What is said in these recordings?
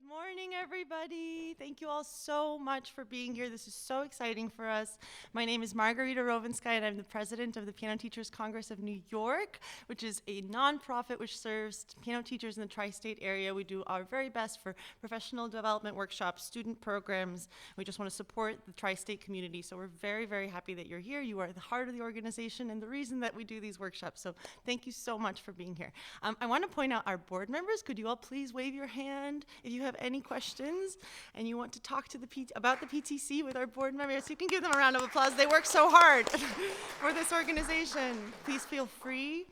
Morning, everybody. Thank you all so much for being here. This is so exciting for us. My name is Margarita Rovinskaya, and I'm the president of the Piano Teachers Congress of New York, which is a nonprofit which serves piano teachers in the tri-state area. We do our very best for professional development workshops, student programs. We just want to support the tri-state community. So we're very, very happy that you're here. You are the heart of the organization and the reason that we do these workshops. So thank you so much for being here. I want to point out our board members. Could you all please wave your hand if you have any questions and you want to talk to about the PTC with our board members? You can give them a round of applause. They work so hard for this organization. Please feel free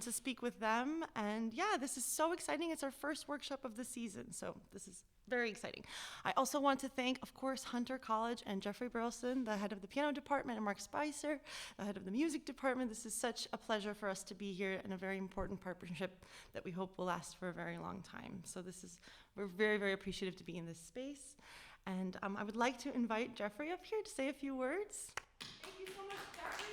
to speak with them. And yeah, this is so exciting. It's our first workshop of the season, so this is very exciting. I also want to thank, of course, Hunter College and Jeffrey Burleson, the head of the piano department, and Mark Spicer, the head of the music department. This is such a pleasure for us to be here in a very important partnership that we hope will last for a very long time. So we're very, very appreciative to be in this space. And I would like to invite Jeffrey up here to say a few words. Thank you so much, Jeffrey.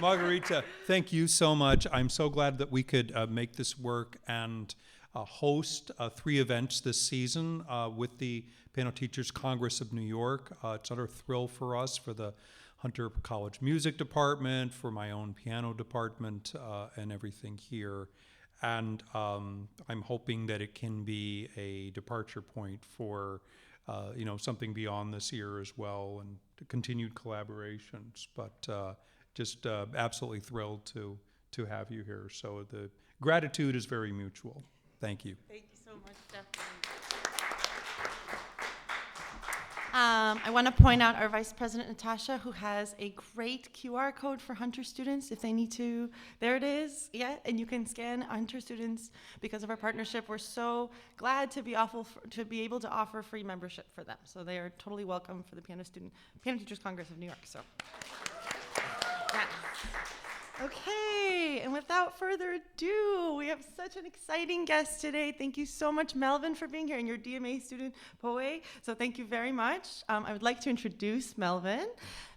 Margarita, thank you so much. I'm so glad that we could make this work and host 3 events this season with the Piano Teachers Congress of New York. It's another thrill for us, for the Hunter College Music Department, for my own piano department, and everything here. And I'm hoping that it can be a departure point for something beyond this year as well, and continued collaborations. But just absolutely thrilled to have you here. So the gratitude is very mutual. Thank you. Thank you so much, Jeffrey. I want to point out our Vice President, Natasha, who has a great QR code for Hunter students if they need to. There it is. Yeah, and you can scan Hunter students. Because of our partnership, we're so glad to be able to offer free membership for them. So they are totally welcome for the Piano Teachers Congress of New York. So. Okay, and without further ado, we have such an exciting guest today. Thank you so much, Melvin, for being here, and your DMA student, Po-Wei. So thank you very much. I would like to introduce Melvin.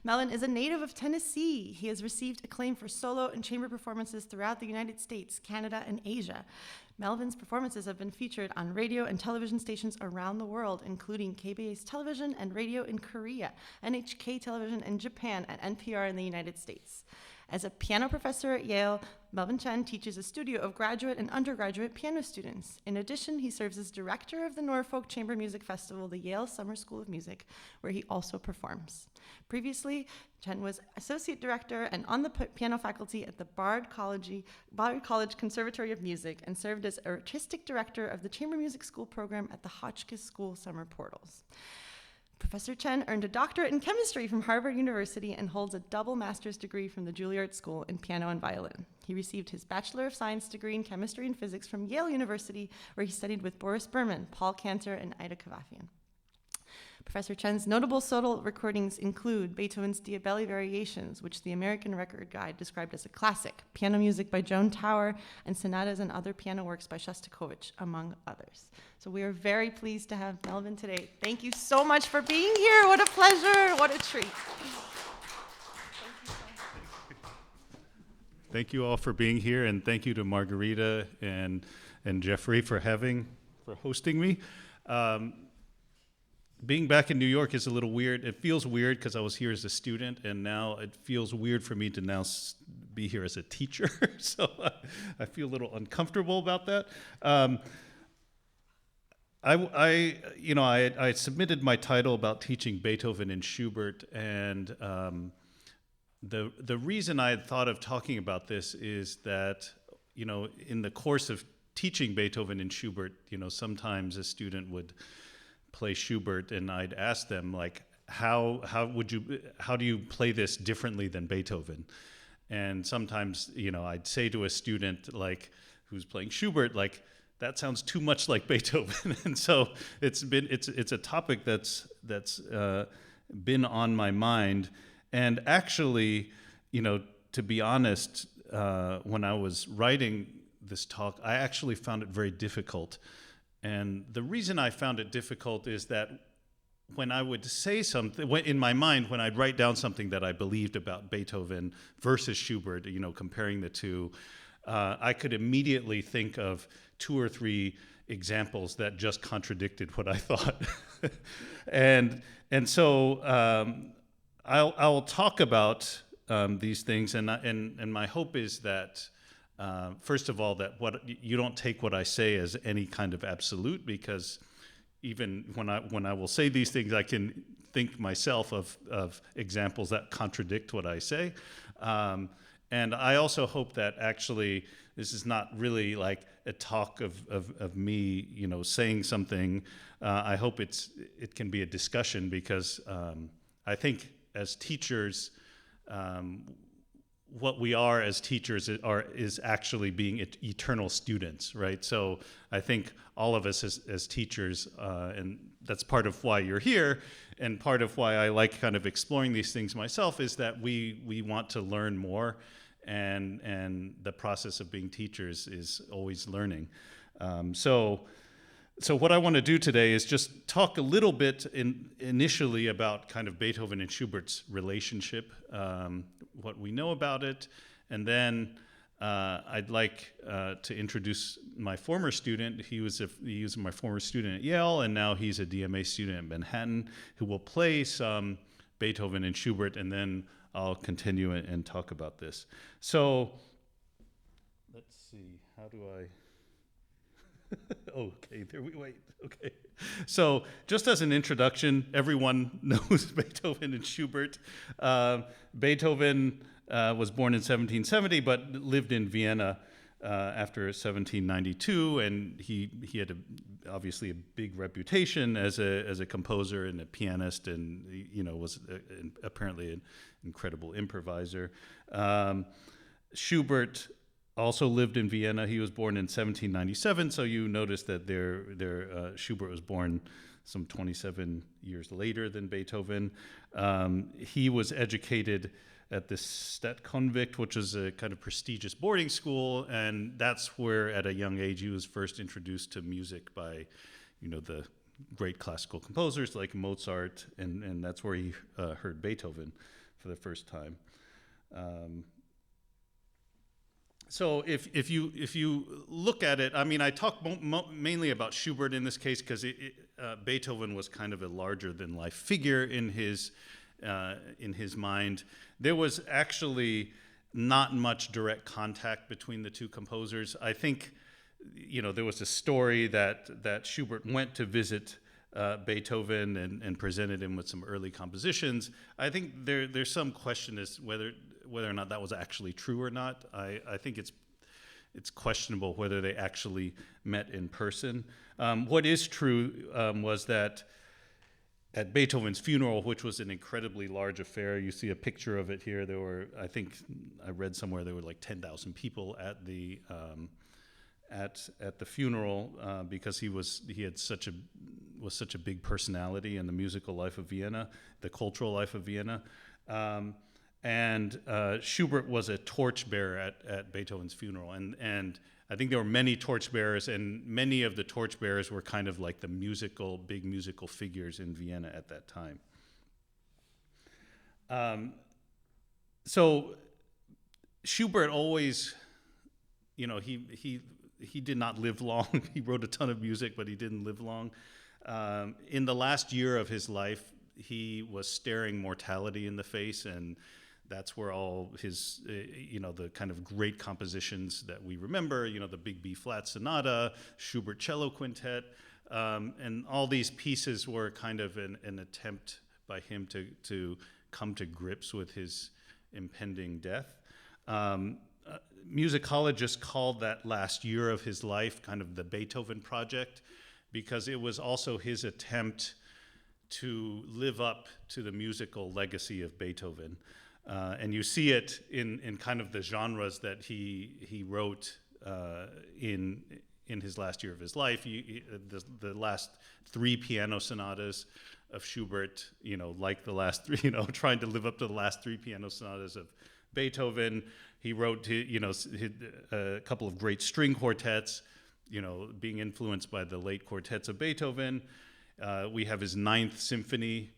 Melvin is a native of Tennessee. He has received acclaim for solo and chamber performances throughout the United States, Canada, and Asia. Melvin's performances have been featured on radio and television stations around the world, including KBS television and radio in Korea, NHK television in Japan, and NPR in the United States. As a piano professor at Yale, Melvin Chen teaches a studio of graduate and undergraduate piano students. In addition, he serves as director of the Norfolk Chamber Music Festival, the Yale Summer School of Music, where he also performs. Previously, Chen was associate director and on the piano faculty at the Bard College Conservatory of Music, and served as artistic director of the Chamber Music School program at the Hotchkiss School Summer Portals. Professor Chen earned a doctorate in chemistry from Harvard University and holds a double master's degree from the Juilliard School in piano and violin. He received his Bachelor of Science degree in chemistry and physics from Yale University, where he studied with Boris Berman, Paul Cantor, and Ida Kavafian. Professor Chen's notable solo recordings include Beethoven's Diabelli Variations, which the American Record Guide described as a classic, piano music by Joan Tower, and sonatas and other piano works by Shostakovich, among others. So we are very pleased to have Melvin today. Thank you so much for being here. What a pleasure. What a treat. Thank you all for being here, and thank you to Margarita and Jeffrey for hosting me. Being back in New York is a little weird. It feels weird because I was here as a student, and now it feels weird for me to now be here as a teacher. So I feel a little uncomfortable about that. I submitted my title about teaching Beethoven and Schubert, and the reason I had thought of talking about this is that, in the course of teaching Beethoven and Schubert, sometimes a student would play Schubert, and I'd ask them, like, how do you play this differently than Beethoven? And sometimes, I'd say to a student, like, who's playing Schubert, like, that sounds too much like Beethoven. And so it's a topic that's been on my mind. And actually, to be honest, when I was writing this talk, I actually found it very difficult. And the reason I found it difficult is that when I would say something, in my mind, when I'd write down something that I believed about Beethoven versus Schubert, comparing the two, I could immediately think of 2 or 3 examples that just contradicted what I thought. and so I'll talk about these things, and my hope is that first of all, that what you don't take what I say as any kind of absolute, because even when I will say these things, I can think myself of examples that contradict what I say. And I also hope that actually this is not really like a talk of me, saying something. I hope it can be a discussion, because I think as teachers, what we are as teachers is actually being eternal students, right? So I think all of us as teachers, and that's part of why you're here, and part of why I like kind of exploring these things myself, is that we want to learn more, and the process of being teachers is always learning. So what I want to do today is just talk a little bit initially about kind of Beethoven and Schubert's relationship, what we know about it, and then I'd like to introduce my former student. He was my former student at Yale, and now he's a DMA student at Manhattan, who will play some Beethoven and Schubert, and then I'll continue and talk about this. So let's see, how do I... Okay, there we wait. Okay. So just as an introduction, everyone knows Beethoven and Schubert. Beethoven was born in 1770, but lived in Vienna after 1792, and he had obviously a big reputation as a composer and a pianist, and was apparently an incredible improviser. Schubert also lived in Vienna. He was born in 1797, so you notice that Schubert was born some 27 years later than Beethoven. He was educated at the Stadtkonvikt, which is a kind of prestigious boarding school, and that's where at a young age he was first introduced to music by, the great classical composers like Mozart, and that's where he heard Beethoven for the first time. So if you look at it, I mean, I talk mainly about Schubert in this case because Beethoven was kind of a larger than life figure in his mind. There was actually not much direct contact between the two composers. I think, there was a story that Schubert went to visit Beethoven and presented him with some early compositions. I think there's some question as whether or not that was actually true or not. I think it's questionable whether they actually met in person. What is true was that at Beethoven's funeral, which was an incredibly large affair, you see a picture of it here. There were, I think, I read somewhere there were like 10,000 people at the funeral because he was such a big personality in the musical life of Vienna, the cultural life of Vienna. And Schubert was a torchbearer at Beethoven's funeral, and I think there were many torchbearers, and many of the torchbearers were kind of like the big musical figures in Vienna at that time. So Schubert always, he did not live long. He wrote a ton of music, but he didn't live long. In the last year of his life, he was staring mortality in the face, and that's where all his, the kind of great compositions that we remember, the big B-flat sonata, Schubert cello quintet, and all these pieces were kind of an attempt by him to come to grips with his impending death. Musicologists called that last year of his life kind of the Beethoven project, because it was also his attempt to live up to the musical legacy of Beethoven. And you see it in kind of the genres that he wrote in his last year of his life. The last 3 piano sonatas of Schubert, like the last 3, trying to live up to the last 3 piano sonatas of Beethoven. He wrote, a couple of great string quartets, being influenced by the late quartets of Beethoven. We have his 9th symphony,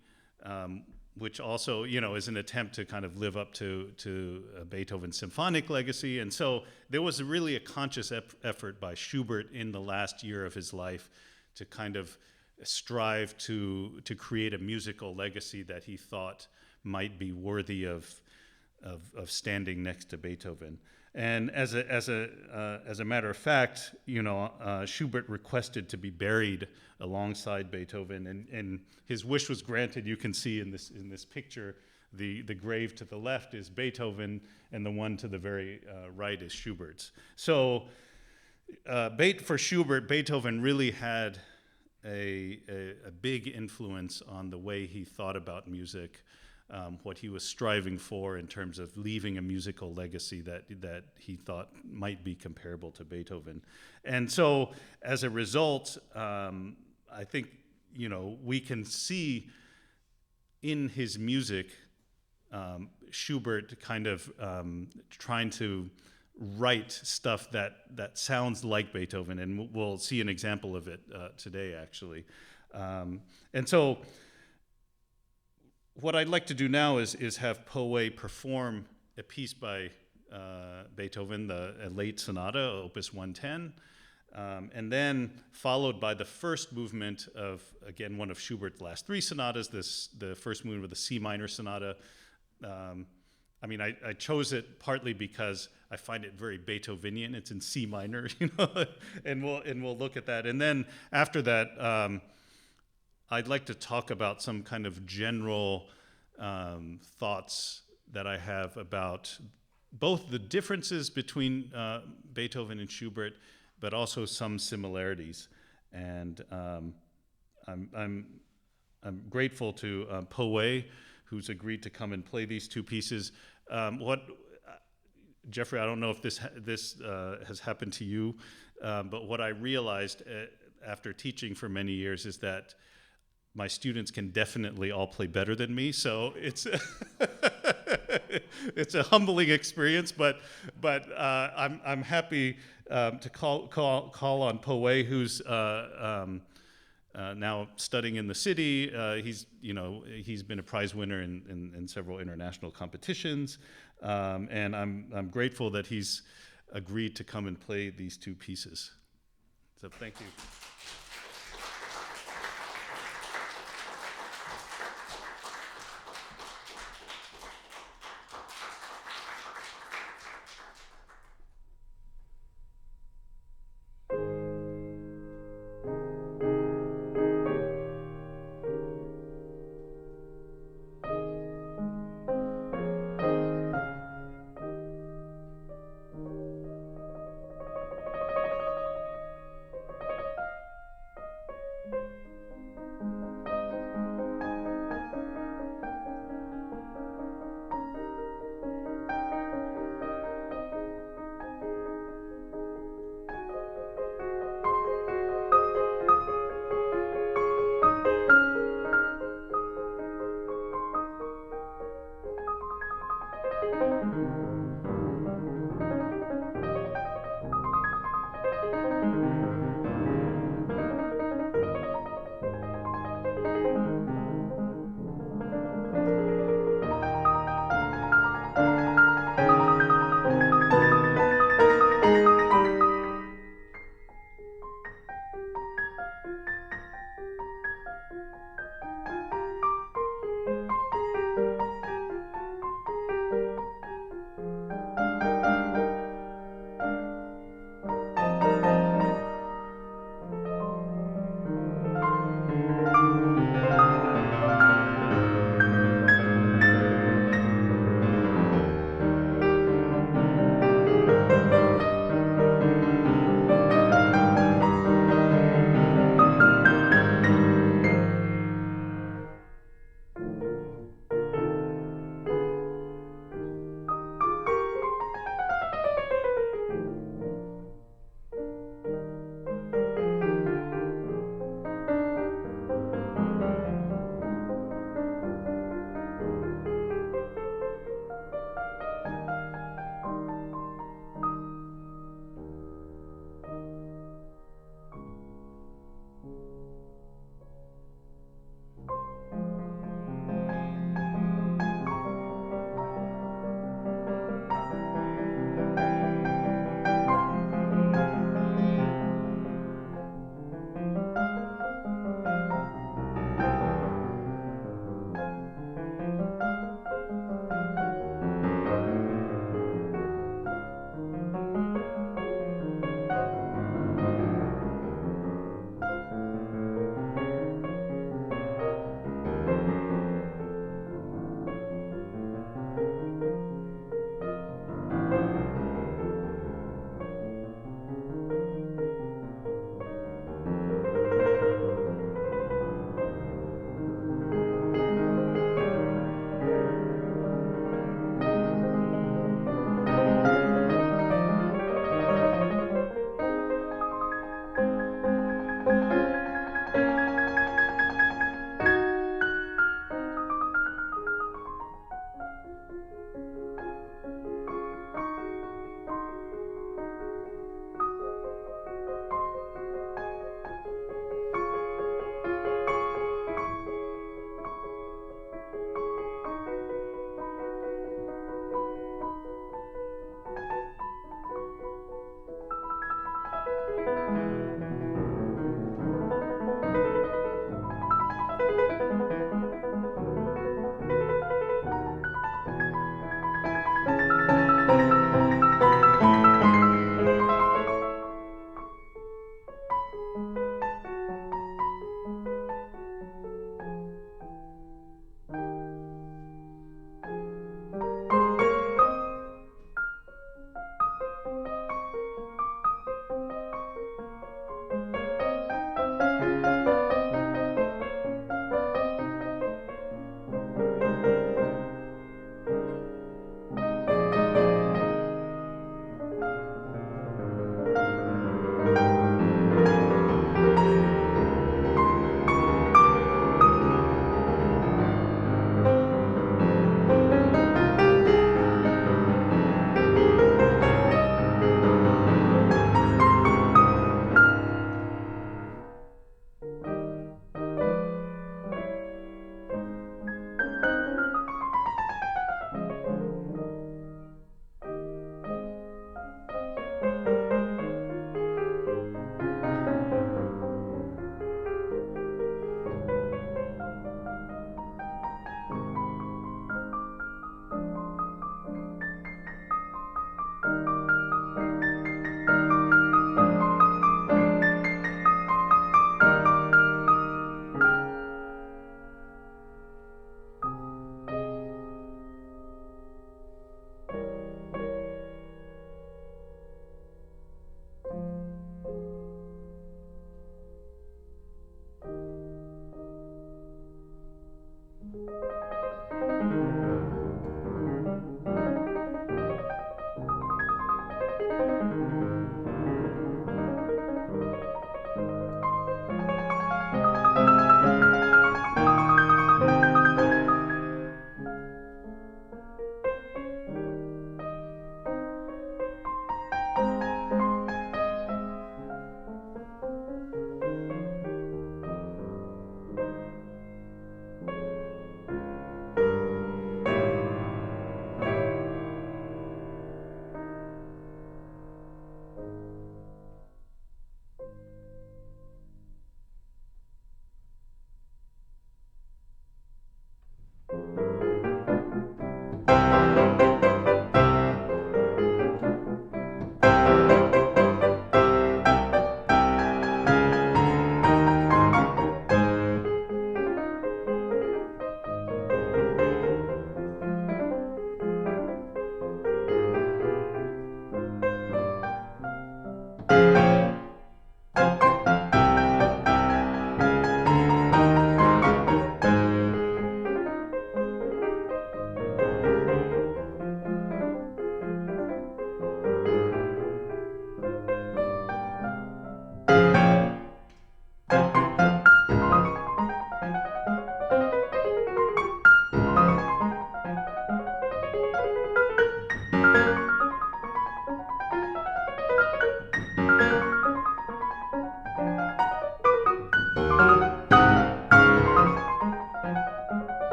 which also, is an attempt to kind of live up to Beethoven's symphonic legacy. And so there was really a conscious effort by Schubert in the last year of his life to kind of strive to create a musical legacy that he thought might be worthy of standing next to Beethoven. And as a matter of fact, Schubert requested to be buried alongside Beethoven, and his wish was granted. You can see in this picture, the grave to the left is Beethoven, and the one to the very right is Schubert's. So, for Schubert, Beethoven really had a big influence on the way he thought about music. What he was striving for in terms of leaving a musical legacy that he thought might be comparable to Beethoven. And so as a result, I think, we can see in his music Schubert kind of trying to write stuff that sounds like Beethoven, and we'll see an example of it today, actually. And so what I'd like to do now is have Po-Wei perform a piece by Beethoven, a late sonata, Opus 110, and then followed by the first movement of, again, one of Schubert's last three sonatas, the first movement of the C minor sonata. I chose it partly because I find it very Beethovenian. It's in C minor, and we'll look at that. And then after that, I'd like to talk about some kind of general thoughts that I have about both the differences between Beethoven and Schubert, but also some similarities. And I'm grateful to Po-Wei, who's agreed to come and play these two pieces. Jeffrey, I don't know if this has happened to you, but what I realized after teaching for many years is that my students can definitely all play better than me, so it's it's a humbling experience. But I'm happy to call on Po-Wei, who's now studying in the city. He's been a prize winner in several international competitions, and I'm grateful that he's agreed to come and play these two pieces. So thank you.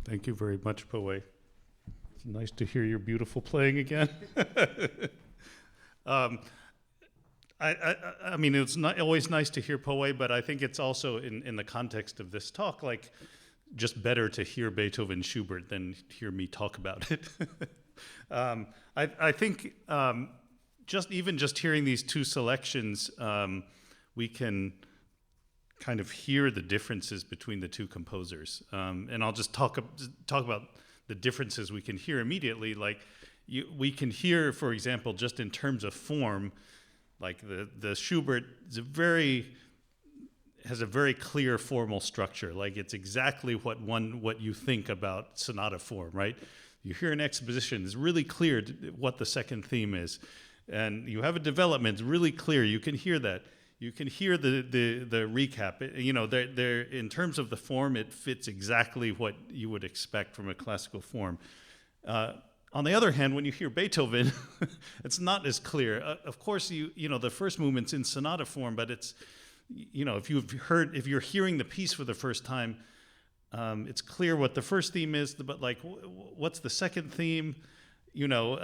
Thank you very much, Po-Wei. It's nice to hear your beautiful playing again. um, I mean, it's not always nice to hear Po-Wei, but I think it's also in the context of this talk, like, just better to hear Beethoven and Schubert than hear me talk about it. I think just hearing these two selections, we can kind of hear the differences between the two composers. And I'll just talk about the differences we can hear immediately. Like, we can hear, for example, just in terms of form, like the Schubert has a very clear formal structure. Like, it's exactly what you think about sonata form, right? You hear an exposition, it's really clear what the second theme is. And you have a development, it's really clear, you can hear that. You can hear the recap. You know, they're in terms of the form, it fits exactly what you would expect from a classical form. On the other hand, when you hear Beethoven, it's not as clear. Of course, you know the first movement's in sonata form, but it's, you know, if you're hearing the piece for the first time, it's clear what the first theme is, but like, what's the second theme? You know,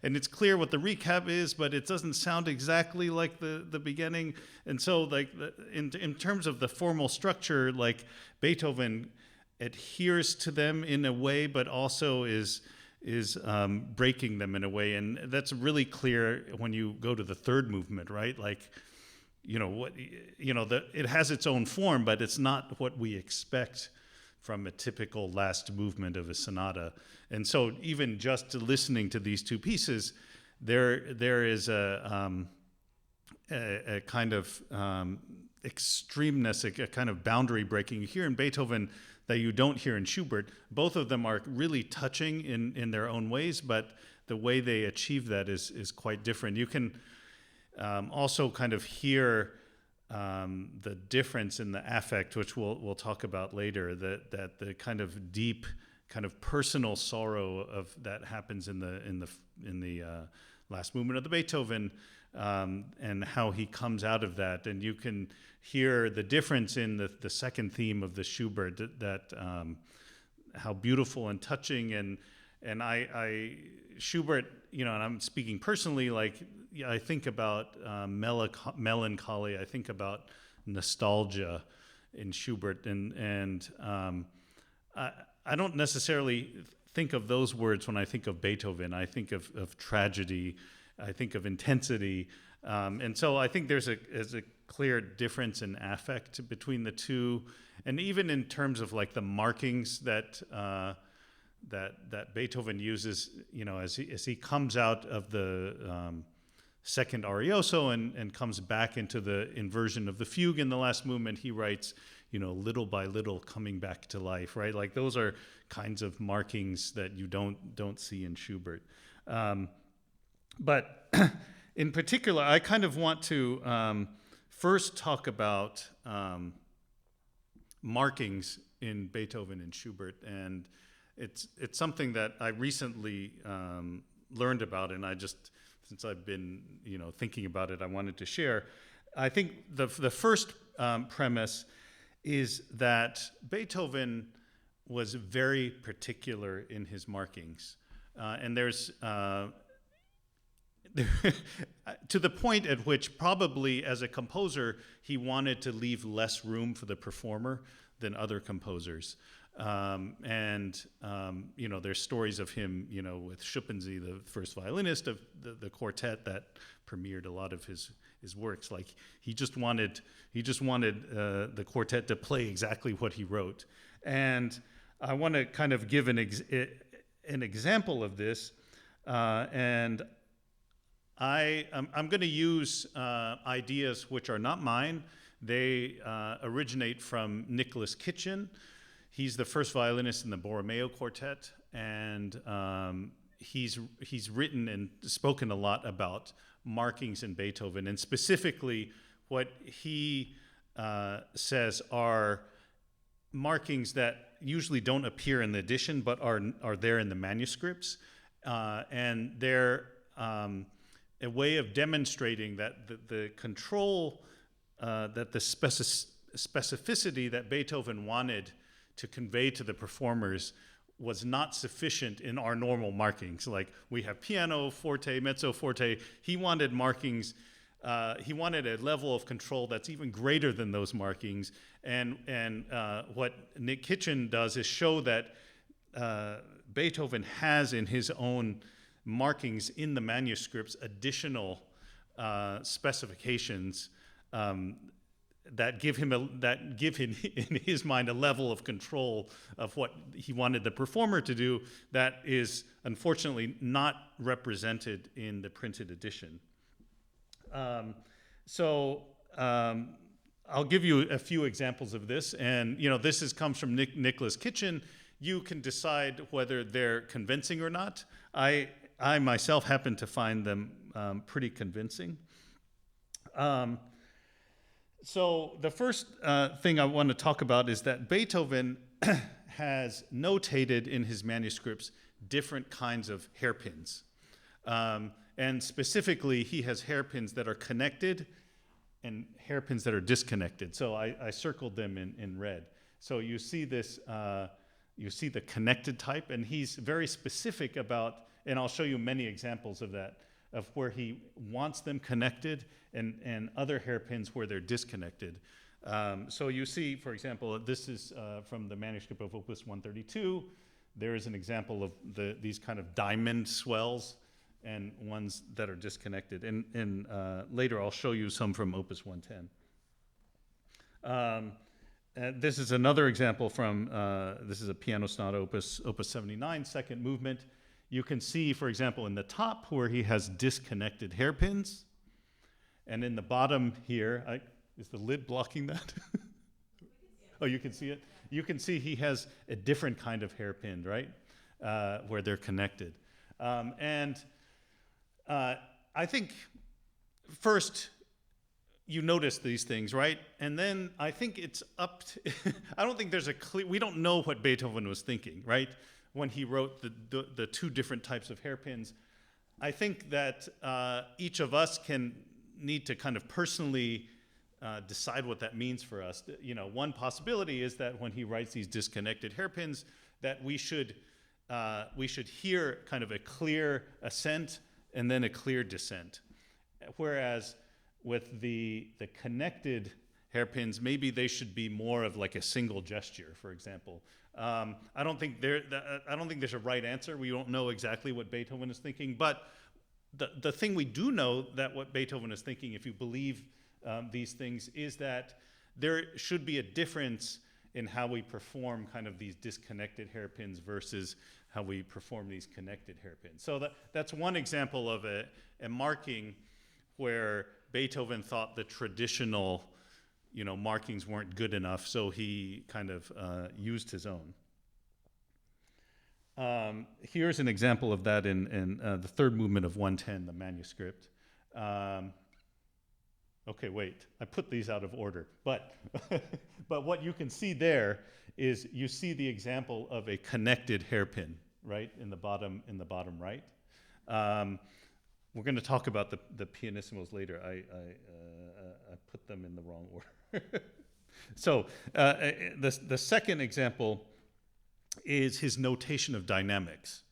and it's clear what the recap is, but it doesn't sound exactly like the beginning. And so, like, in terms of the formal structure, like, Beethoven adheres to them in a way, but also is breaking them in a way, and that's really clear when you go to the third movement, right? Like, it has its own form, but it's not what we expect from a typical last movement of a sonata. And so even just listening to these two pieces, there is a kind of extremeness, a kind of boundary breaking you hear in Beethoven that you don't hear in Schubert. Both of them are really touching in their own ways, but the way they achieve that is quite different. You can also kind of hear the difference in the affect, which we'll talk about later, that the kind of deep, kind of personal sorrow of that happens in the last movement of the Beethoven, and how he comes out of that. And you can hear the difference in the second theme of the Schubert, that how beautiful and touching. And I Schubert, you know, and I'm speaking personally, like, I think about melancholy, I think about nostalgia in Schubert, and I don't necessarily think of those words when I think of Beethoven. I think of tragedy, I think of intensity, and so I think there's a clear difference in affect between the two, and even in terms of like the markings that Beethoven uses, you know, as he comes out of the second arioso and comes back into the inversion of the fugue in the last movement, he writes, you know, little by little coming back to life, right? Like, those are kinds of markings that you don't see in Schubert. But in particular, I kind of want to first talk about markings in Beethoven and Schubert, and it's something that I recently learned about, and I just, since I've been, you know, thinking about it, I wanted to share. I think the first premise is that Beethoven was very particular in his markings, and there's to the point at which probably as a composer, he wanted to leave less room for the performer than other composers. There's stories of him, with Schuppanzee, the first violinist of the quartet that premiered a lot of his works. Like he just wanted the quartet to play exactly what he wrote. And I want to kind of give an example of this, and I'm going to use ideas which are not mine. They originate from Nicholas Kitchen. He's the first violinist in the Borromeo Quartet, and he's written and spoken a lot about markings in Beethoven, and specifically what he says are markings that usually don't appear in the edition but are there in the manuscripts, and they're a way of demonstrating that the control, that the specificity that Beethoven wanted to convey to the performers was not sufficient in our normal markings. Like we have piano, forte, mezzo, forte. He wanted markings, he wanted a level of control that's even greater than those markings. And what Nick Kitchen does is show that Beethoven has in his own markings in the manuscripts additional specifications that give him in his mind a level of control of what he wanted the performer to do that is unfortunately not represented in the printed edition. I'll give you a few examples of this, and this comes from Nicholas Kitchen. You can decide whether they're convincing or not. I myself happen to find them pretty convincing. So the first thing I want to talk about is that Beethoven has notated in his manuscripts different kinds of hairpins. And specifically, he has hairpins that are connected and hairpins that are disconnected. So I circled them in red. So you see this, you see the connected type, and he's very specific about, and I'll show you many examples of that, of where he wants them connected and other hairpins where they're disconnected. So you see, for example, this is from the manuscript of Opus 132. There is an example of these kind of diamond swells and ones that are disconnected. And later I'll show you some from Opus 110. And this is another example from, this is a piano sonata, Opus 79, second movement. You can see, for example, in the top where he has disconnected hairpins, and in the bottom here, is the lid blocking that? Oh, you can see it? You can see he has a different kind of hairpin, right? Where they're connected. I think first you notice these things, right? And then I think it's up to, I don't think there's a clear, we don't know what Beethoven was thinking, right? When he wrote the two different types of hairpins. I think that each of us need to kind of personally decide what that means for us. One possibility is that when he writes these disconnected hairpins, that we should hear kind of a clear ascent and then a clear descent. Whereas with the connected hairpins, maybe they should be more of like a single gesture, for example. I don't think there's a right answer. We don't know exactly what Beethoven is thinking, but the thing we do know that what Beethoven is thinking, if you believe these things, is that there should be a difference in how we perform kind of these disconnected hairpins versus how we perform these connected hairpins. So that's one example of a marking where Beethoven thought the traditional markings weren't good enough, so he kind of used his own. Here's an example of that in the third movement of 110, the manuscript. Okay, wait, I put these out of order, but what you can see there is you see the example of a connected hairpin, right, in the bottom right. We're going to talk about the pianissimos later. I put them in the wrong order. So the second example is his notation of dynamics.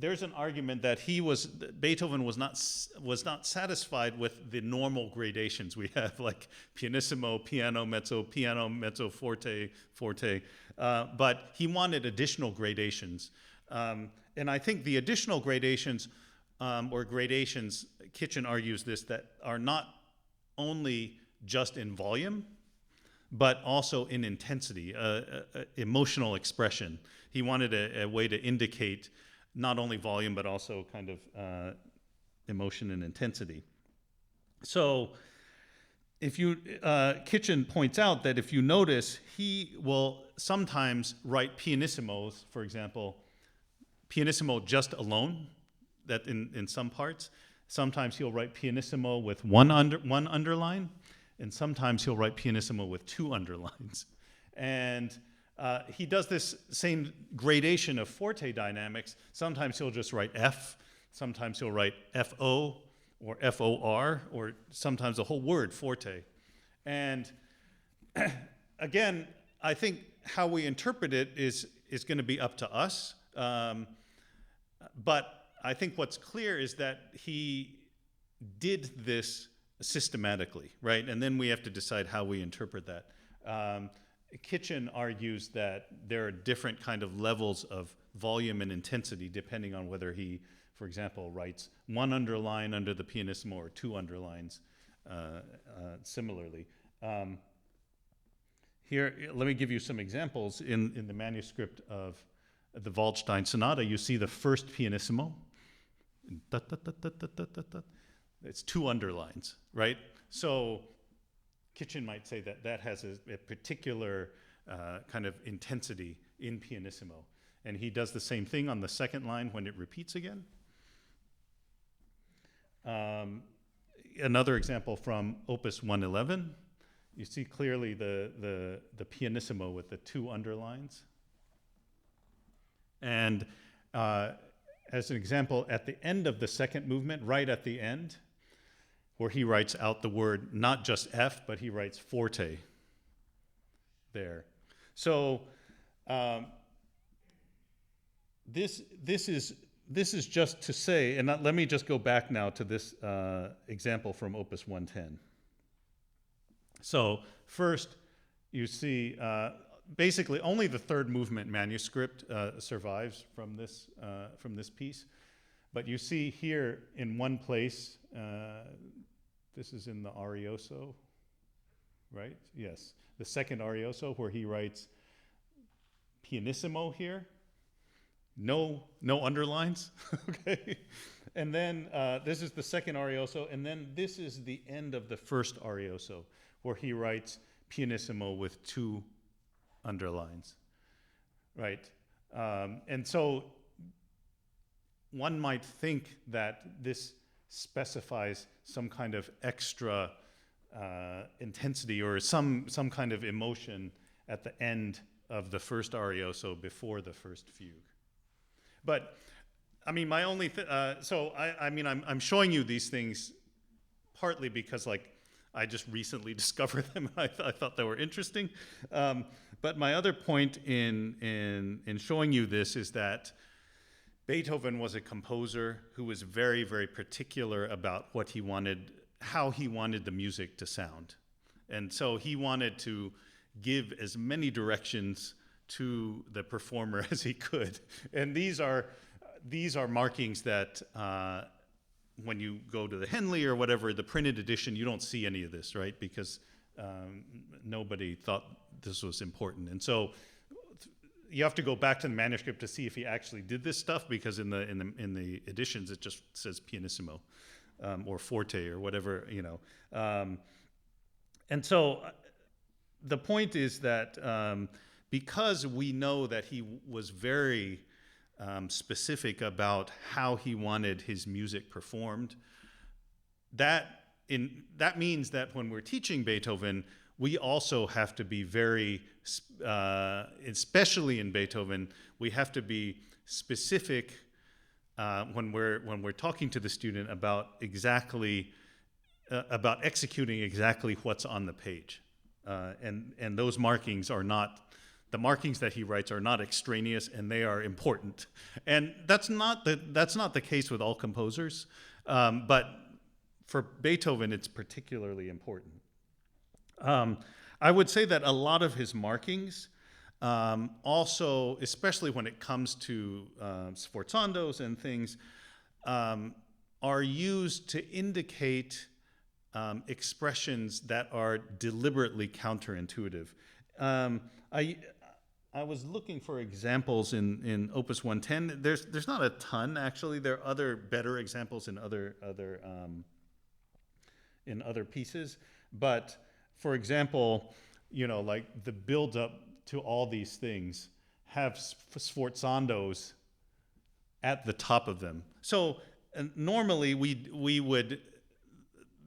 there's an argument that Beethoven was not satisfied with the normal gradations we have, like pianissimo, piano, mezzo, forte, forte, but he wanted additional gradations. And I think the additional gradations, Kitchen argues this, that are not only just in volume, but also in intensity, emotional expression. He wanted a way to indicate not only volume, but also kind of emotion and intensity. So if you, Kitchen points out that if you notice, he will sometimes write pianissimos, for example, pianissimo just alone, that in some parts. Sometimes he'll write pianissimo with one underline, and sometimes he'll write pianissimo with two underlines. And he does this same gradation of forte dynamics. Sometimes he'll just write F, sometimes he'll write F-O or F-O-R, or sometimes the whole word, forte. And again, I think how we interpret it is going to be up to us. But I think what's clear is that he did this systematically, right? And then we have to decide how we interpret that. Kitchen argues that there are different kind of levels of volume and intensity depending on whether he, for example, writes one underline under the pianissimo or two underlines similarly. Here, let me give you some examples. In the manuscript of the Waldstein Sonata, you see the first pianissimo. It's two underlines, right? So Kitchen might say that that has a particular kind of intensity in pianissimo. And he does the same thing on the second line when it repeats again. Another example from Opus 111. You see clearly the pianissimo with the two underlines. And as an example, at the end of the second movement, right at the end, where he writes out the word, not just F, but he writes forte there. So this is just to say, and let me just go back now to this example from Opus 110. So first, you see basically only the third movement manuscript survives from this piece. But you see here in one place, this is in the Arioso, right? Yes, the second Arioso, where he writes pianissimo here. No underlines, okay? And then this is the second Arioso, and then this is the end of the first Arioso, where he writes pianissimo with two underlines, right? And so one might think that this specifies some kind of extra intensity or some kind of emotion at the end of the first Arioso before the first fugue. But I mean, my only I'm showing you these things partly because I just recently discovered them. I thought they were interesting. But my other point in showing you this is that Beethoven was a composer who was very, very particular about what he wanted, how he wanted the music to sound. And so he wanted to give as many directions to the performer as he could. And these are markings that when you go to the Henley or whatever, the printed edition, you don't see any of this, right? Because nobody thought this was important. And so you have to go back to the manuscript to see if he actually did this stuff, because in the editions it just says pianissimo or forte or whatever, you know. And so the point is that because we know that he was very specific about how he wanted his music performed, that means that when we're teaching Beethoven, we also have to be very, especially in Beethoven, we have to be specific when we're talking to the student about executing exactly what's on the page, and those markings are not the markings that he writes are not extraneous and they are important. And that's not the case with all composers, but for Beethoven, it's particularly important. I would say that a lot of his markings also, especially when it comes to sforzandos and things, are used to indicate expressions that are deliberately counterintuitive. I was looking for examples in Opus 110. There's not a ton, actually. There are other better examples in other pieces. But for example, like the build-up to all these things have sforzandos at the top of them. So normally we would,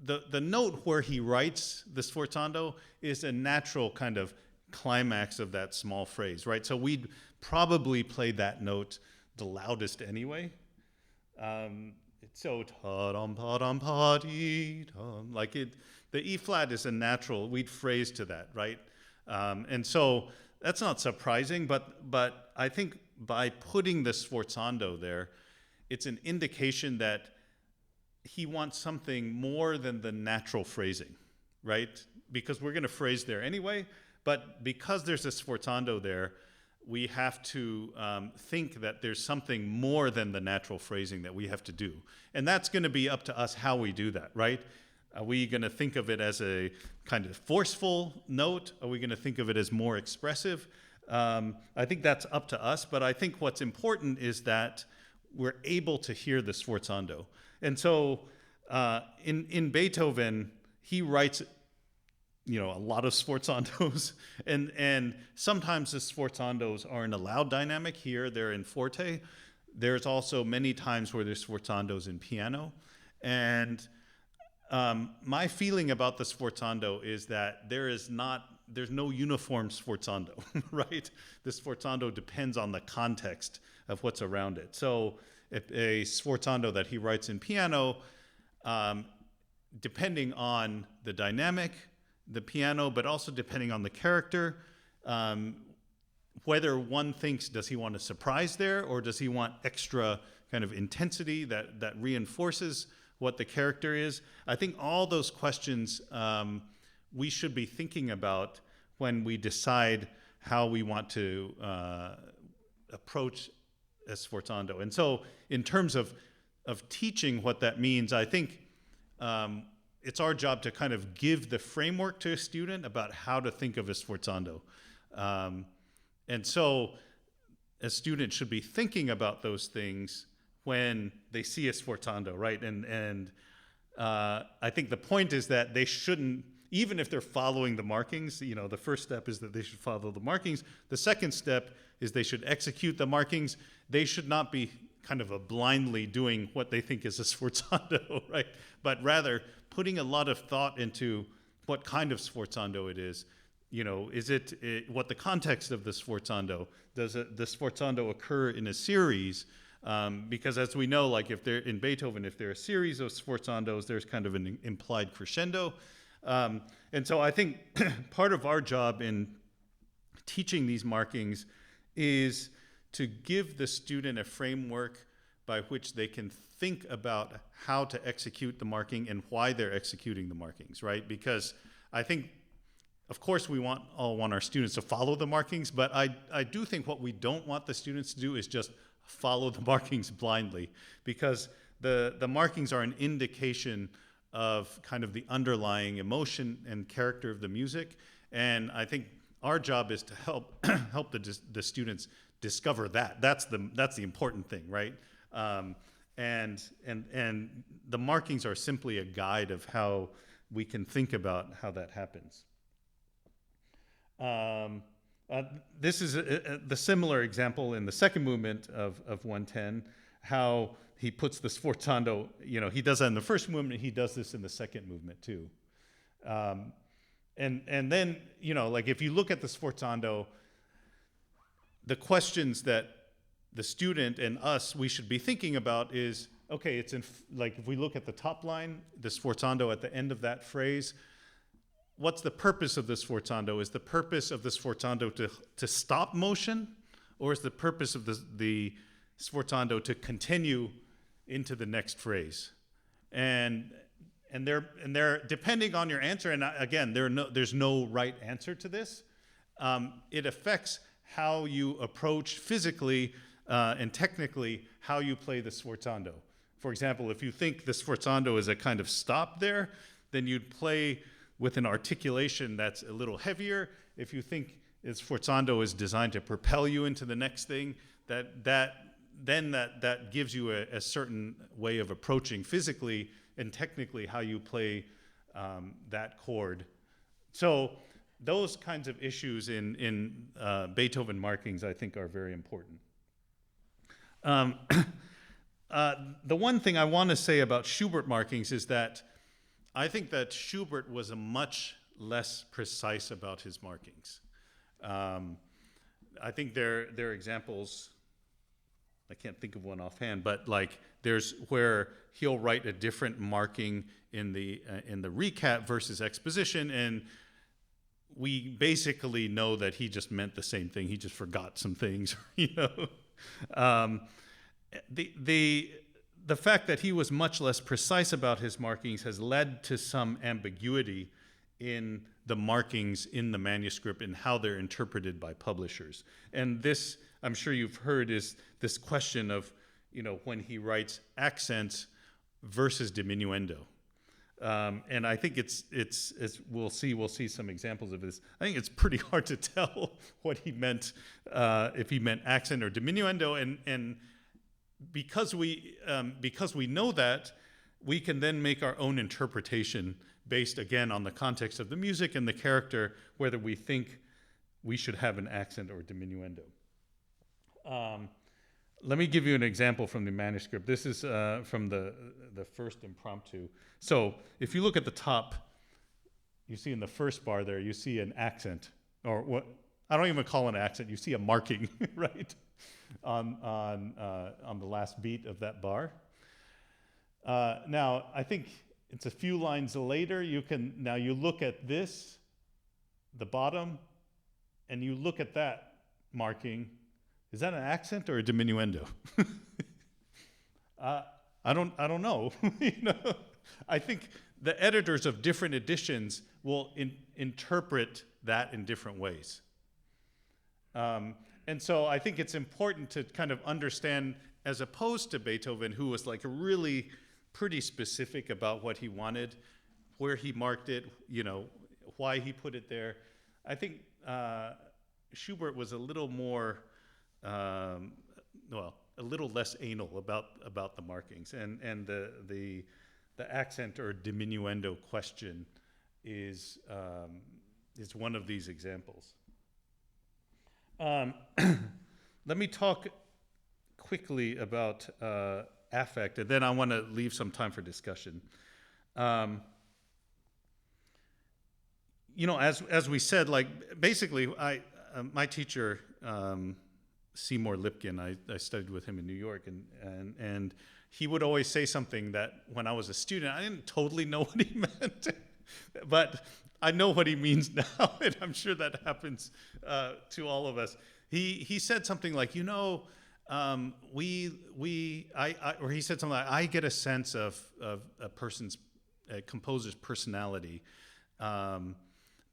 the note where he writes the sforzando is a natural kind of climax of that small phrase, right? So we'd probably play that note the loudest anyway. It's so ta-dum, pa-dum, pa-dee-dum, like it. The E flat is a natural. We'd phrase to that, right? And so that's not surprising, but I think by putting the sforzando there, it's an indication that he wants something more than the natural phrasing, right? Because we're going to phrase there anyway. But because there's a sforzando there, we have to think that there's something more than the natural phrasing that we have to do. And that's going to be up to us how we do that, right? Are we going to think of it as a kind of forceful note? Are we going to think of it as more expressive? I think that's up to us. But I think what's important is that we're able to hear the sforzando. And so in Beethoven, he writes a lot of sforzandos, and sometimes the sforzandos are in a loud dynamic. Here, they're in forte. There's also many times where there's sforzandos in piano. And my feeling about the sforzando is that there's no uniform sforzando, right? The sforzando depends on the context of what's around it. So if a sforzando that he writes in piano, depending on the dynamic, the piano, but also depending on the character, whether one thinks, does he want a surprise there, or does he want extra kind of intensity that reinforces what the character is? I think all those questions we should be thinking about when we decide how we want to approach a sforzando. And so in terms of teaching what that means, I think it's our job to kind of give the framework to a student about how to think of a sforzando. And so a student should be thinking about those things when they see a sforzando, right? And I think the point is that they shouldn't, even if they're following the markings, the first step is that they should follow the markings. The second step is they should execute the markings. They should not be kind of blindly doing what they think is a sforzando, right? But rather putting a lot of thought into what kind of sforzando it is. Is it what the context of the sforzando? Does the sforzando occur in a series? Because as we know, like if they're in Beethoven, if there are a series of sforzandos, there's kind of an implied crescendo. And so I think part of our job in teaching these markings is to give the student a framework by which they can think about how to execute the marking and why they're executing the markings, right? Because I think, of course, we all want our students to follow the markings, but I do think what we don't want the students to do is just follow the markings blindly, because the markings are an indication of kind of the underlying emotion and character of the music. And I think our job is to help the students discover that. That's the important thing, right? And the markings are simply a guide of how we can think about how that happens. This is the similar example in the second movement of 110, how he puts the sforzando, he does that in the first movement, he does this in the second movement too. And then, like if you look at the sforzando, the questions that the student and us, we should be thinking about is, okay, like if we look at the top line, the sforzando at the end of that phrase, what's the purpose of the sforzando? Is the purpose of the sforzando to stop motion, or is the purpose of the sforzando to continue into the next phrase? And they're depending on your answer. And again, there's no right answer to this. It affects how you approach physically and technically how you play the sforzando. For example, if you think the sforzando is a kind of stop there, then you'd play with an articulation that's a little heavier. If you think the sforzando is designed to propel you into the next thing, that gives you a certain way of approaching physically and technically how you play that chord. So those kinds of issues in Beethoven markings, I think, are very important. The one thing I want to say about Schubert markings is that I think that Schubert was a much less precise about his markings. I think there are examples, I can't think of one offhand, but like there's where he'll write a different marking in the recap versus exposition, and we basically know that he just meant the same thing. He just forgot some things, you know. The fact that he was much less precise about his markings has led to some ambiguity in the markings in the manuscript and how they're interpreted by publishers. And this, I'm sure you've heard, is this question of, you know, when he writes accents versus diminuendo. And I think it's we'll see some examples of this. I think it's pretty hard to tell what he meant, if he meant accent or diminuendo, and because we know that, we can then make our own interpretation based, again, on the context of the music and the character, whether we think we should have an accent or diminuendo. Let me give you an example from the manuscript. This is from the first impromptu. So if you look at the top, you see in the first bar there, you see an accent, or what I don't even call it an accent. You see a marking, right, on the last beat of that bar. Now I think it's a few lines later. You look at this, the bottom, and you look at that marking. Is that an accent or a diminuendo? I don't know. You know, I think the editors of different editions will interpret that in different ways. And so I think it's important to kind of understand, as opposed to Beethoven, who was like really pretty specific about what he wanted, where he marked it, you know, why he put it there. I think Schubert was a little more, a little less anal about the markings, and the accent or diminuendo question is one of these examples. Let me talk quickly about affect, and then I want to leave some time for discussion. You know, as we said, like basically, my teacher, Seymour Lipkin, I studied with him in New York, and he would always say something that when I was a student, I didn't totally know what he meant, but I know what he means now, and I'm sure that happens to all of us. He said something like, you know, or he said something like, I get a sense of a composer's personality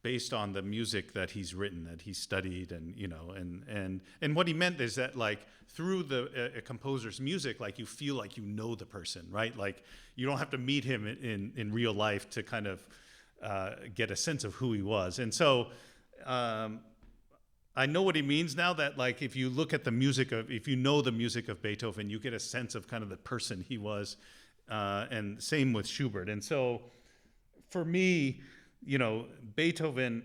based on the music that he's written, that he's studied, and you know, and what he meant is that like through a composer's music, like you feel like you know the person, right? Like you don't have to meet him in real life to kind of get a sense of who he was. And so I know what he means now, that like if you look at the music if you know the music of Beethoven, you get a sense of kind of the person he was, and same with Schubert. And so for me, you know, Beethoven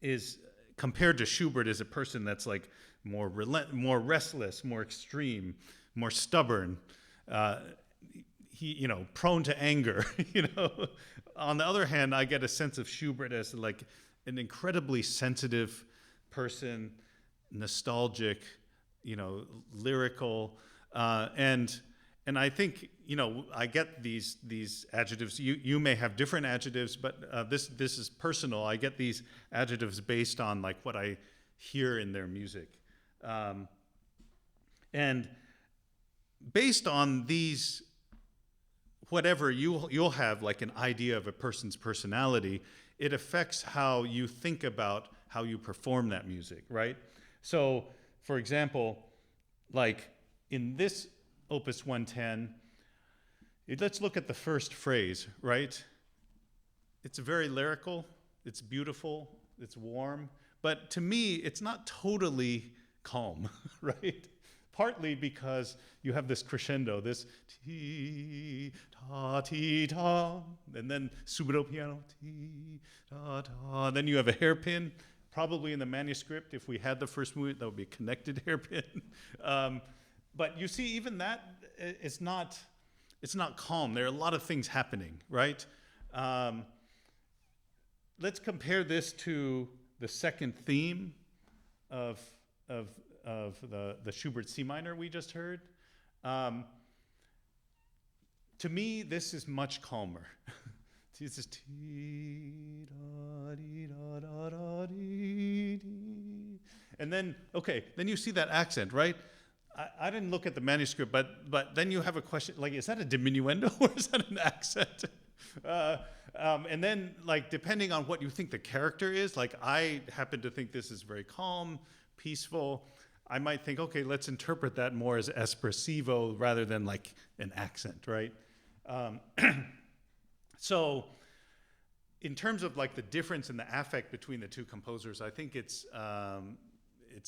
is compared to Schubert as a person that's like more restless, more extreme, more stubborn. He, you know, prone to anger. You know, on the other hand, I get a sense of Schubert as like an incredibly sensitive person, nostalgic, you know, lyrical, and and I think, I get these adjectives. You may have different adjectives, but this is personal. I get these adjectives based on like what I hear in their music, and based on these, whatever you'll have like an idea of a person's personality. It affects how you think about how you perform that music, right? So, for example, like in this Opus 110, let's look at the first phrase, right? It's very lyrical, it's beautiful, it's warm, but to me, it's not totally calm, right? Partly because you have this crescendo, this ti ta, and then subito piano, ti ta ta. Then you have a hairpin, probably in the manuscript. If we had the first movement, that would be a connected hairpin. But you see, even that it's not calm. There are a lot of things happening, right? Let's compare this to the second theme of the Schubert C minor we just heard. To me, this is much calmer. This is ti da di da da da di di. And then, okay, then you see that accent, right? I didn't look at the manuscript, but then you have a question, like, is that a diminuendo or is that an accent? And then, like, depending on what you think the character is, like, I happen to think this is very calm, peaceful. I might think, okay, let's interpret that more as espressivo rather than like an accent, right? So in terms of like the difference in the affect between the two composers, I think it's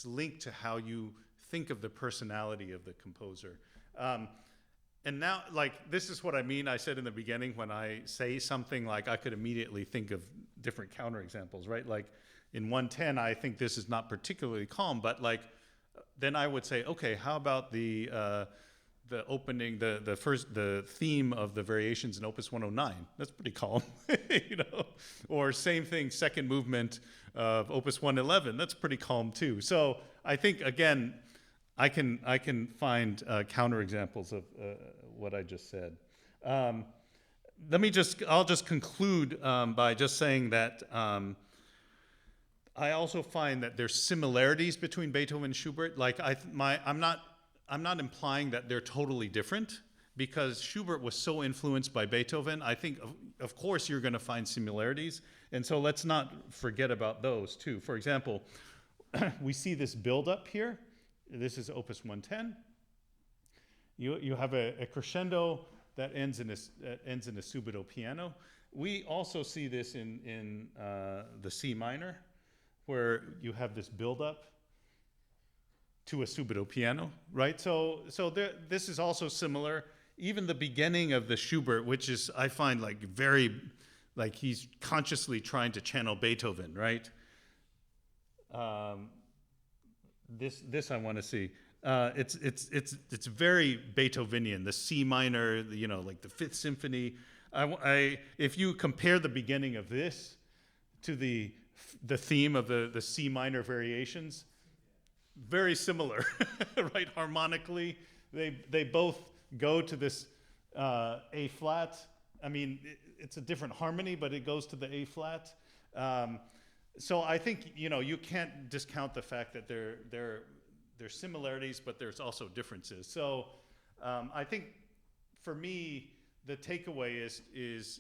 linked to how you think of the personality of the composer. And now, like, this is what I mean. I said in the beginning, when I say something, like, I could immediately think of different counterexamples, right? Like, in 110, I think this is not particularly calm, but, like, then I would say, okay, how about the opening, the theme of the variations in Opus 109? That's pretty calm, Or same thing, second movement of Opus 111. That's pretty calm too. So I think, again, I can find counterexamples of what I just said. I'll just conclude by just saying that I also find that there's similarities between Beethoven and Schubert. Like I'm not implying that they're totally different, because Schubert was so influenced by Beethoven. I think of course you're going to find similarities, and so let's not forget about those too. For example, we see this build-up here. This is Opus 110. You have a crescendo that ends in a subito piano. We also see this in the C minor, where you have this build-up to a subito piano, right? So this is also similar. Even the beginning of the Schubert, which is, I find, like very, like he's consciously trying to channel Beethoven, right? This I want to see. It's very Beethovenian. The C minor, like the Fifth Symphony. If you compare the beginning of this to the theme of the C minor variations, very similar, right? Harmonically, they both go to this A flat. I mean, it's a different harmony, but it goes to the A flat. So I think you can't discount the fact that there's similarities, but there's also differences. So I think for me, the takeaway is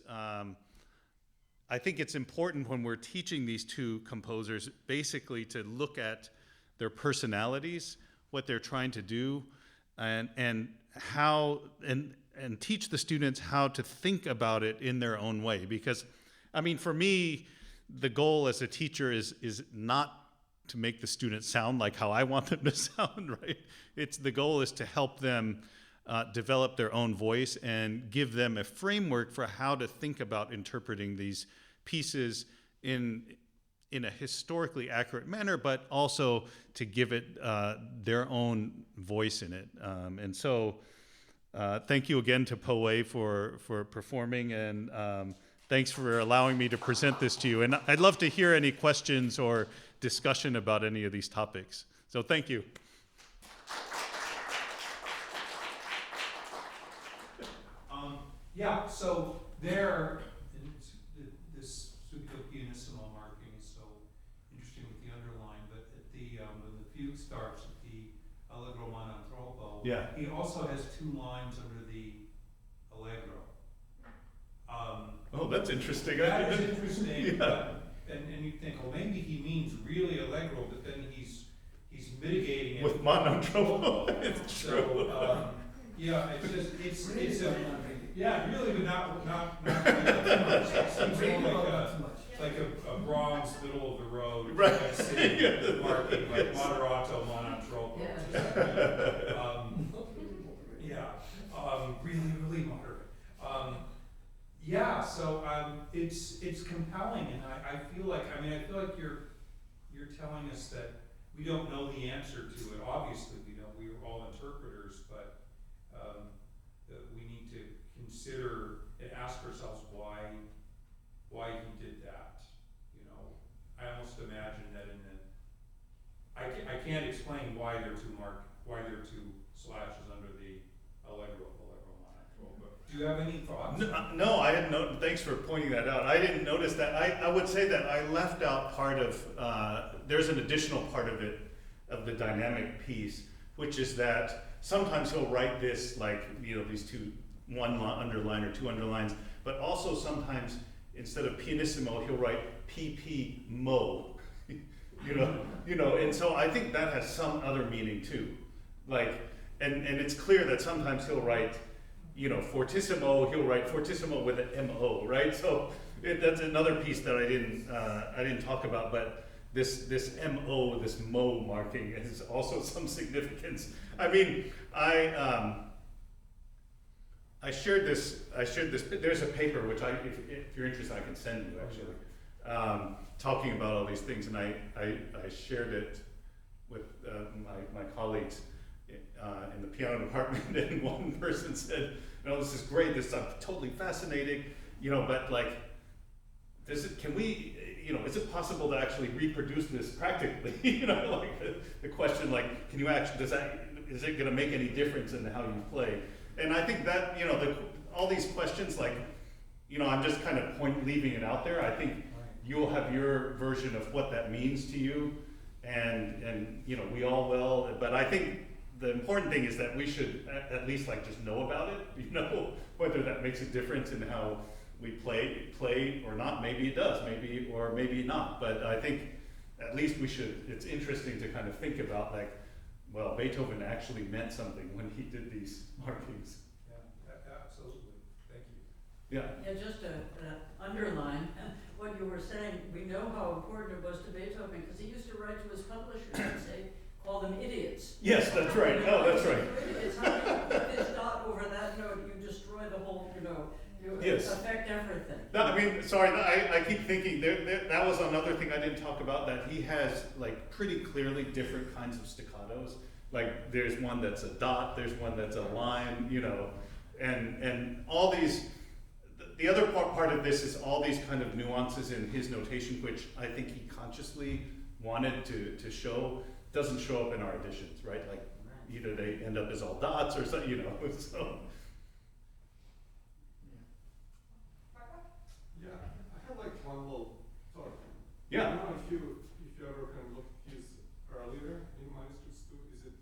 I think it's important when we're teaching these two composers basically to look at their personalities, what they're trying to do, and how and teach the students how to think about it in their own way. Because, I mean, for me, the goal as a teacher is not to make the students sound like how I want them to sound, right? The goal is to help them develop their own voice and give them a framework for how to think about interpreting these pieces in a historically accurate manner, but also to give it their own voice in it. And so thank you again to Po-Wei for performing, and thanks for allowing me to present this to you. And I'd love to hear any questions or discussion about any of these topics. So thank you. Yeah, so there, this subito pianissimo marking is so interesting with the underline, but at the, when the fugue starts at the Allegro man troppo, Yeah. he also has 2 lines under the Allegro. Oh, that's interesting. That is interesting, Yeah. but, and you think, well, maybe he means really Allegro, but then he's mitigating it. With monotropo, it's true. So, yeah, it's a, yeah, really, but not really too much. It seems like a Bronx middle of the road. Right. Like city marking, like moderato, monotropo. Really moderate. Yeah, so it's compelling, and I feel like you're telling us that we don't know the answer to it. Obviously, we don't. We are all interpreters, but that we need to consider and ask ourselves why he did that. You know, I almost imagine that in the I can't explain why there are 2 slashes under the Allegro monotrope. But do you have any thoughts? No, I had no. Thanks for pointing that out. I didn't notice that. I would say that I left out part of. There's an additional part of it, of the dynamic piece, which is that sometimes he'll write this like these 2, 1 underline or 2 underlines, but also sometimes instead of pianissimo he'll write PP mo. And so I think that has some other meaning too. Like, and it's clear that sometimes he'll write, fortissimo, he'll write fortissimo with an MO, right? So that's another piece that I didn't talk about, but this MO, this mo marking has also some significance. I mean, I shared this, there's a paper which if you're interested, I can send you actually, talking about all these things, and I shared it with my colleagues in the piano department, and one person said, this is great, this is totally fascinating, but like, can we, is it possible to actually reproduce this practically? Like the question, like, can you actually, is it going to make any difference in how you play? And I think that, all these questions, like, I'm just kind of leaving it out there. I think you'll have your version of what that means to you, and we all will. But I think the important thing is that we should at least like just know about it, whether that makes a difference in how we play or not. Maybe it does, maybe not. But I think at least we should. It's interesting to kind of think about like, well, Beethoven actually meant something when he did these markings. Yeah, absolutely. Thank you. Yeah. Yeah, just to underline what you were saying, we know how important it was to Beethoven because he used to write to his publishers and say, call them idiots. Yes, that's right. Oh, that's right. It's how you put this dot over that note, you destroy the whole, you Yes. affect everything. No, I mean, sorry, I keep thinking, that was another thing I didn't talk about, that he has like pretty clearly different kinds of staccatos. Like there's one that's a dot, there's one that's a line, and all these, the other part of this is all these kind of nuances in his notation, which I think he consciously wanted to show, doesn't show up in our editions, right? Like either they end up as all dots or something, so. Yeah, I have like one little thought. Yeah. I don't know if you ever kind of look at his earlier in manuscripts too. Is it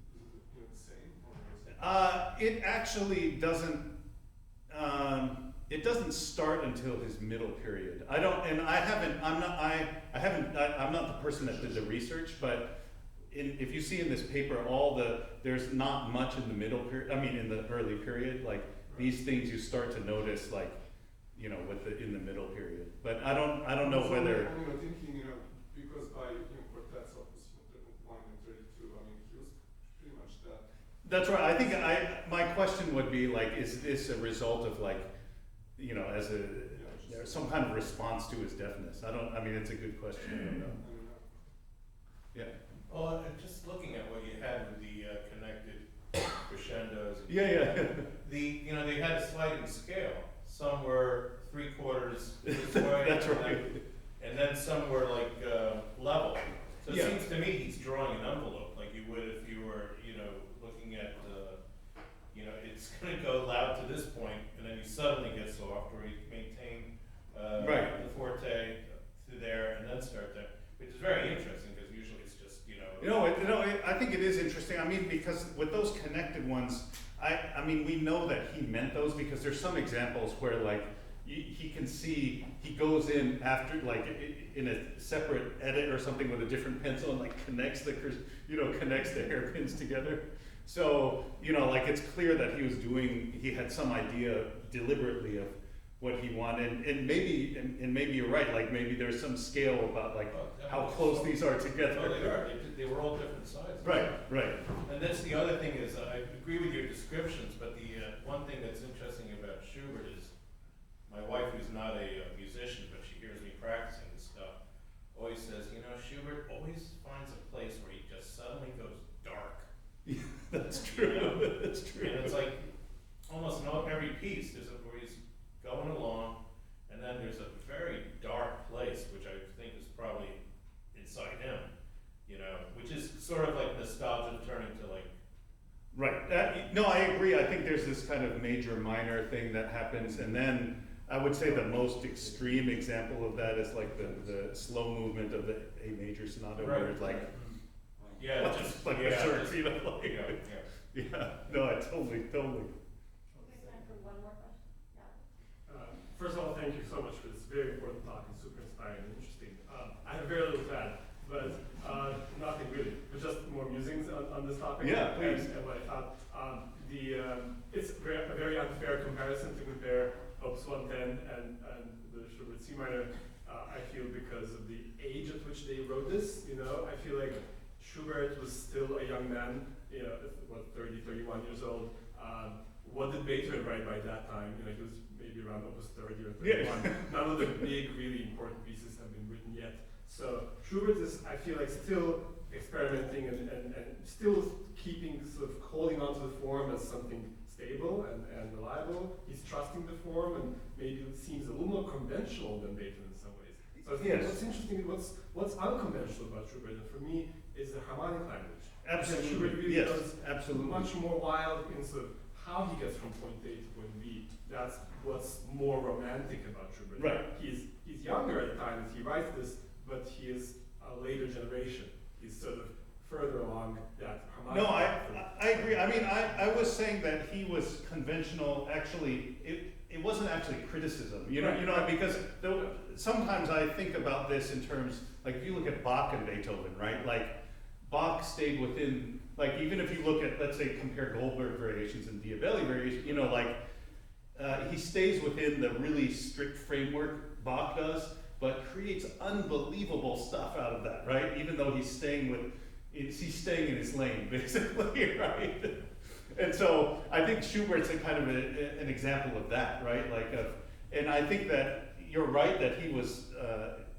the same or is it? It actually doesn't. It doesn't start until his middle period. I don't, and I haven't. I'm not the person that did the research, but if you see in this paper, there's not much in the middle period. I mean, in the early period, like these things you start to notice, like in the middle period. But I don't know whether. I'm thinking, because by quartets opus 1 and 32, I mean, he was pretty much that. That's right. I think my question would be like, is this a result of like, as there's some kind of response to his deafness? I mean, it's a good question. I don't know. Yeah. Well, just looking at what you had with the connected crescendos. Yeah. They had a sliding scale. Some were 3/4 this way. That's right. And then some were like level. So it Yeah. seems to me he's drawing an envelope like you would if you were, looking at, it's going to go loud to this point, and then you suddenly get I mean, because with those connected ones, I mean, we know that he meant those because there's some examples where like he can see, he goes in after, like in a separate edit or something with a different pencil and like connects the hairpins together. So, like it's clear that he had some idea deliberately of what he wanted, and maybe you're right, like maybe there's some scale about like how close these are together. Oh, they are, they were all different sizes. Right. And that's the other thing is, I agree with your descriptions, but the one thing that's interesting about Schubert is, my wife, who's not a musician, but she hears me practicing this stuff, always says, Schubert always finds a place where he just suddenly goes dark. That's true. That's true. And it's like, almost in every piece, where he's going along, and then there's a very dark place, which I think is probably inside him, which is sort of like nostalgia turning to like. Right. No, I agree. I think there's this kind of major minor thing that happens, and then I would say the most extreme example of that is like the slow movement of the A major sonata, where it's like, Just like berserk, like, yeah. No, I totally. Okay, time for one more question. Yeah. First of all, thank you so much for this very important talk and super inspiring and interesting. I have very little to add, but nothing really, but just more musings on this topic. Yeah, please. And what I thought, it's a very unfair comparison to compare Opus 110 and the Schubert C minor. I feel because of the age at which they wrote this. I feel like Schubert was still a young man. 30, 31 years old. What did Beethoven write by that time? He was maybe around Opus 30 or 31. Yeah. None of the big, really important pieces have been written yet. So Schubert is, I feel like, still experimenting and still keeping, sort of holding on to the form as something stable and reliable. He's trusting the form, and maybe it seems a little more conventional than Beethoven in some ways. So I think what's interesting, what's unconventional about Schubert, and for me, is the harmonic language. Absolutely. Schubert really Yes, goes absolutely. much more wild in sort of how he gets from point A to point B. That's what's more romantic about Schubert. Right. He's younger at the time that he writes this, but he is a later generation. He's sort of further along that harmonic. No, I agree. I mean, I was saying that he was conventional. Actually, it wasn't actually criticism. Because sometimes I think about this in terms, like if you look at Bach and Beethoven, right? Like Bach stayed within, like even if you look at, let's say, compare Goldberg variations and Diabelli variations, he stays within the really strict framework Bach does, but creates unbelievable stuff out of that, right? Even though he's staying in his lane, basically, right? And so I think Schubert's a kind of an example of that, right? And I think that you're right that he was,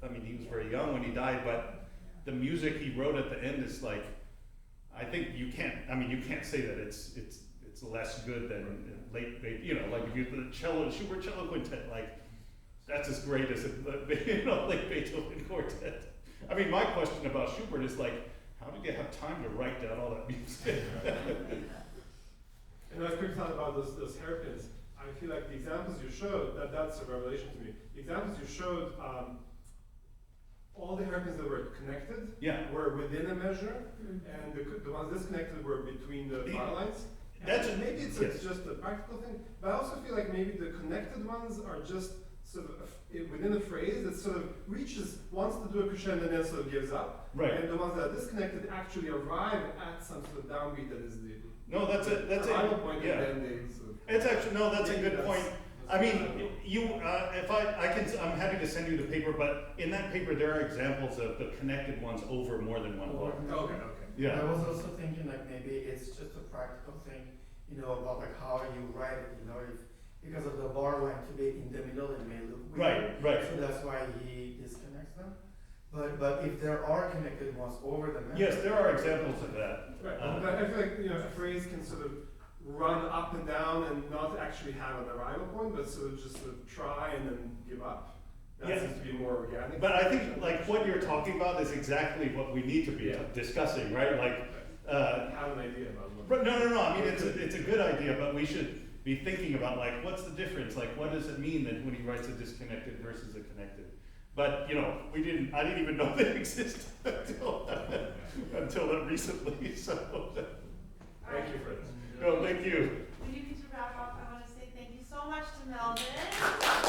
he was very young when he died, but the music he wrote at the end is like, I think you can't say that it's less good than late, like if you the Schubert cello quintet, like that's as great as late Beethoven quartet. I mean, my question about Schubert is like, how did you have time to write down all that music? And I was quick thought about those hairpins. I feel like the examples you showed, that's a revelation to me. The examples you showed, all the hairpins that were connected were within a measure, and the ones disconnected were between the bar lines. Maybe it's just a practical thing, but I also feel like maybe the connected ones are just sort of within a phrase that sort of wants to do a crescendo and then sort of gives up. Right. And the ones that are disconnected actually arrive at some sort of downbeat that is the final point. Yeah. And then they sort of, It's actually that's a good point. I mean, I'm happy to send you the paper, but in that paper there are examples of the connected ones over more than one bar. Okay. Yeah. I was also thinking like maybe it's just a practical thing, about like how you write it, if because of the bar line to be in the middle, it may look weird. Right. So that's why he disconnects them. But if there are connected ones over the measure. Yes, there are examples of that. Right. But I feel like a phrase can sort of run up and down and not actually have an arrival point, but sort of just sort of try and then give up. That seems to be more organic. But I think like what you're talking about is exactly what we need to be discussing, right? Like have an idea about what. But no. I mean, it's a good idea, but we should be thinking about like what's the difference? Like what does it mean that when he writes a disconnected versus a connected? But I didn't even know they existed until recently. So Thank you for this. No, thank you. We need to wrap up. I want to say thank you so much to Melvin.